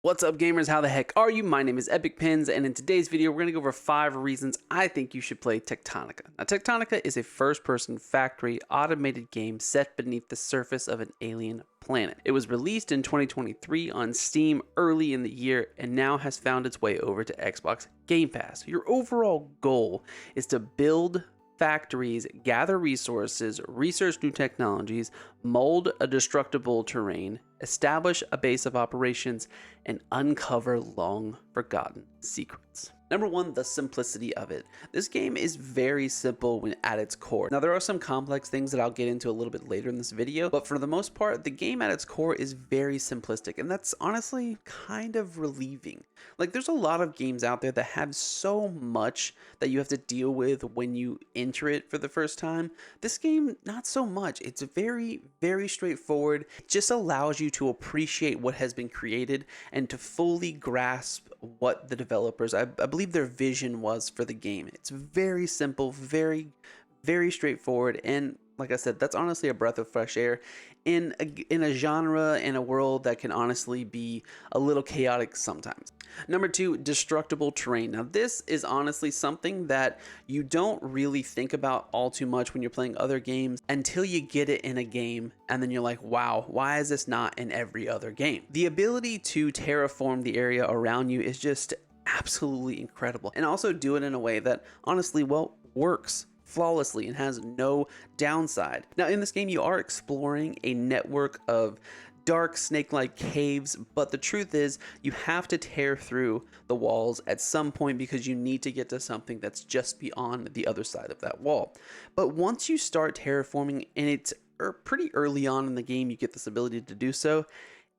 What's up, gamers? How the heck are you? My name is Epic Pins, and in today's video, we're going to go over 5 reasons I think you should play Techtonica. Now, Techtonica is a first-person factory automated game set beneath the surface of an alien planet. It was released in 2023 on Steam early in the year, and now has found its way over to Xbox Gamepass. Your overall goal is to build factories, gather resources, research new technologies, mold a destructible terrain, establish a base of operations, and uncover long forgotten secrets. Number 1, the simplicity of it. This game is very simple when at its core. Now, there are some complex things that I'll get into a little bit later in this video, but for the most part, the game at its core is very simplistic, and that's honestly kind of relieving. Like, there's a lot of games out there that have so much that you have to deal with when you enter it for the first time. This game, not so much. It's very, very straightforward. It just allows you to appreciate what has been created and to fully grasp what the developers, I believe their vision was for the game. It's very simple, very, very straightforward, and like I said, that's honestly a breath of fresh air in a genre and a world that can honestly be a little chaotic sometimes. Number 2, destructible terrain. Now, this is honestly something that you don't really think about all too much when you're playing other games until you get it in a game, and then you're like, wow, why is this not in every other game? The ability to terraform the area around you is just absolutely incredible, and also do it in a way that honestly, well, works flawlessly and has no downside. Now, in this game, you are exploring a network of dark snake-like caves, but the truth is you have to tear through the walls at some point because you need to get to something that's just beyond the other side of that wall. But once you start terraforming, and it's pretty early on in the game you get this ability to do so,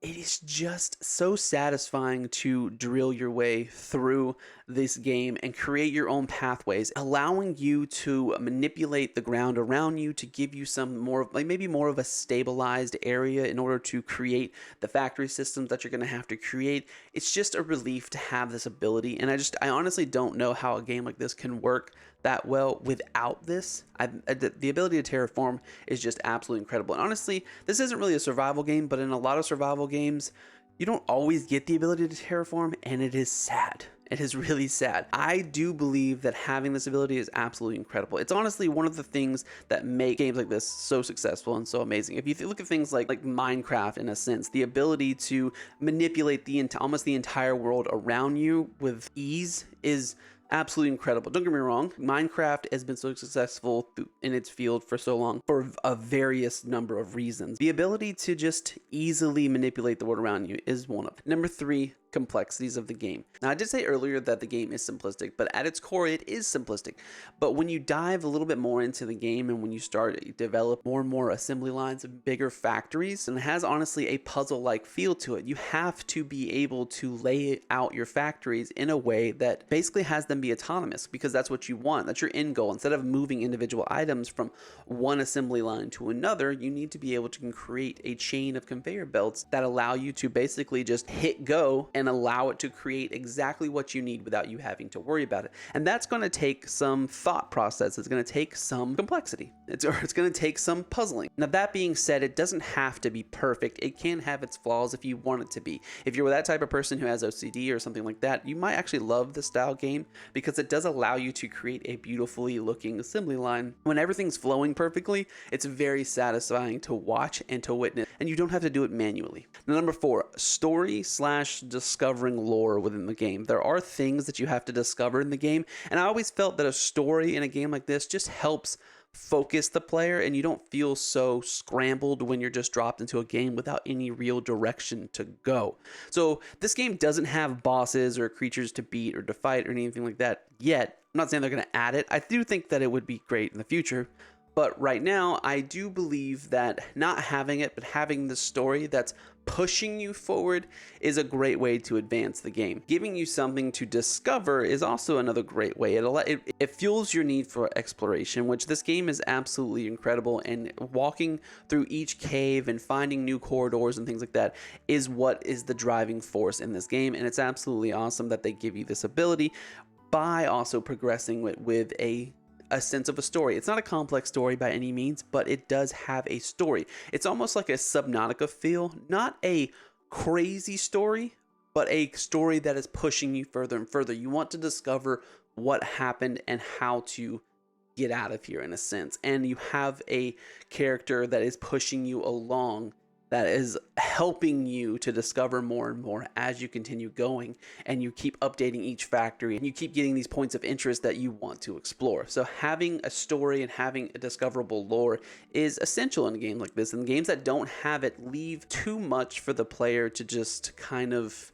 it is just so satisfying to drill your way through this game and create your own pathways, allowing you to manipulate the ground around you to give you some more, like maybe more of a stabilized area in order to create the factory systems that you're going to have to create. It's just a relief to have this ability, and I honestly don't know how a game like this can work that well without this. The ability to terraform is just absolutely incredible. And honestly, this isn't really a survival game, but in a lot of survival games, you don't always get the ability to terraform, and it is sad. It is really sad. I do believe that having this ability is absolutely incredible. It's honestly one of the things that make games like this so successful and so amazing. If you look at things like Minecraft, in a sense, the ability to manipulate almost the entire world around you with ease is absolutely incredible. Don't get me wrong, Minecraft has been so successful in its field for so long for a various number of reasons. The ability to just easily manipulate the world around you is one of them. Number 3, complexities of the game. Now, I did say earlier that the game is simplistic, but at its core, it is simplistic. But when you dive a little bit more into the game and when you start to develop more and more assembly lines and bigger factories, and it has honestly a puzzle-like feel to it, you have to be able to lay out your factories in a way that basically has them be autonomous, because that's what you want. That's your end goal. Instead of moving individual items from one assembly line to another, you need to be able to create a chain of conveyor belts that allow you to basically just hit go and allow it to create exactly what you need without you having to worry about it. And that's going to take some thought process. It's going to take some complexity. It's going to take some puzzling. Now, that being said, it doesn't have to be perfect. It can have its flaws if you want it to be. If you're that type of person who has OCD or something like that, you might actually love this style game because it does allow you to create a beautifully looking assembly line. When everything's flowing perfectly, it's very satisfying to watch and to witness, and you don't have to do it manually. Now, number 4, story/discovering lore within the game. There are things that you have to discover in the game, and I always felt that a story in a game like this just helps focus the player, and you don't feel so scrambled when you're just dropped into a game without any real direction to go. So this game doesn't have bosses or creatures to beat or to fight or anything like that yet. I'm not saying they're going to add it. I do think that it would be great in the future. But right now, I do believe that not having it, but having the story that's pushing you forward is a great way to advance the game. Giving you something to discover is also another great way. It fuels your need for exploration, which this game is absolutely incredible, and walking through each cave and finding new corridors and things like that is what is the driving force in this game, and it's absolutely awesome that they give you this ability by also progressing with a sense of a story. It's not a complex story by any means, but it does have a story. It's almost like a Subnautica feel, not a crazy story, but a story that is pushing you further and further. You want to discover what happened and how to get out of here, in a sense. And you have a character that is pushing you along, that is helping you to discover more and more as you continue going, and you keep updating each factory, and you keep getting these points of interest that you want to explore. So having a story and having a discoverable lore is essential in a game like this, and games that don't have it leave too much for the player to just kind of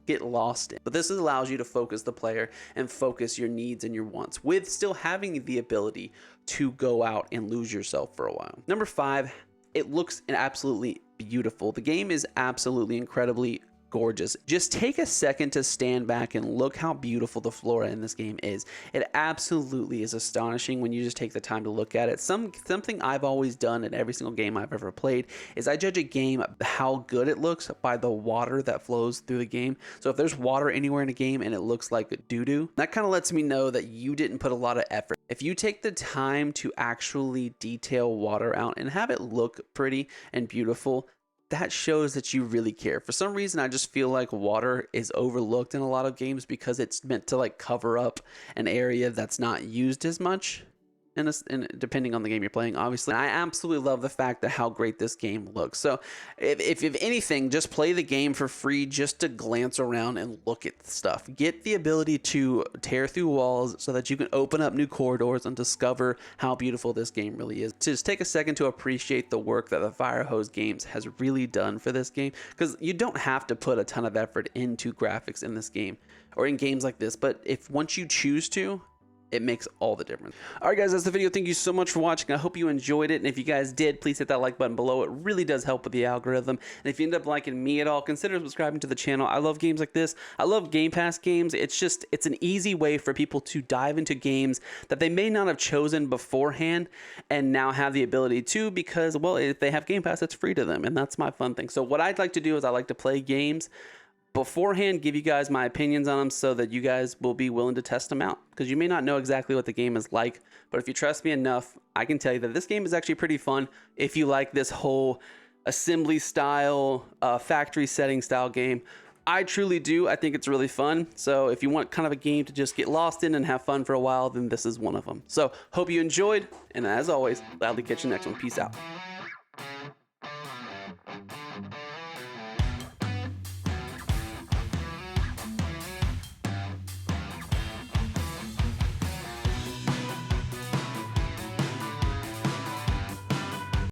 get lost in. But this allows you to focus the player and focus your needs and your wants, with still having the ability to go out and lose yourself for a while. Number 5, it looks absolutely beautiful. The game is absolutely incredibly gorgeous. Just take a second to stand back and look how beautiful the flora in this game is. It absolutely is astonishing when you just take the time to look at it. Something I've always done in every single game I've ever played is I judge a game how good it looks by the water that flows through the game. So if there's water anywhere in a game and it looks like doo-doo, that kind of lets me know that you didn't put a lot of effort. If you take the time to actually detail water out and have it look pretty and beautiful, that shows that you really care. For some reason, I just feel like water is overlooked in a lot of games because it's meant to like cover up an area that's not used as much. And depending on the game you're playing, obviously. I absolutely love the fact that how great this game looks. So if anything, just play the game for free just to glance around and look at stuff. Get the ability to tear through walls so that you can open up new corridors and discover how beautiful this game really is. Just take a second to appreciate the work that the Firehose Games has really done for this game, because you don't have to put a ton of effort into graphics in this game or in games like this, but if once you choose to, it makes all the difference. All right, guys, that's the video. Thank you so much for watching. I hope you enjoyed it. And if you guys did, please hit that like button below. It really does help with the algorithm. And if you end up liking me at all, consider subscribing to the channel. I love games like this. I love Game Pass games. It's an easy way for people to dive into games that they may not have chosen beforehand and now have the ability to, because, well, if they have Game Pass, it's free to them. And that's my fun thing. So what I'd like to do is I like to play games beforehand, give you guys my opinions on them so that you guys will be willing to test them out, because you may not know exactly what the game is like, but if you trust me enough, I can tell you that this game is actually pretty fun if you like this whole assembly style, factory setting style game. I truly do. I think it's really fun. So if you want kind of a game to just get lost in and have fun for a while, then this is one of them. So hope you enjoyed, and as always, gladly catch you next one. Peace out.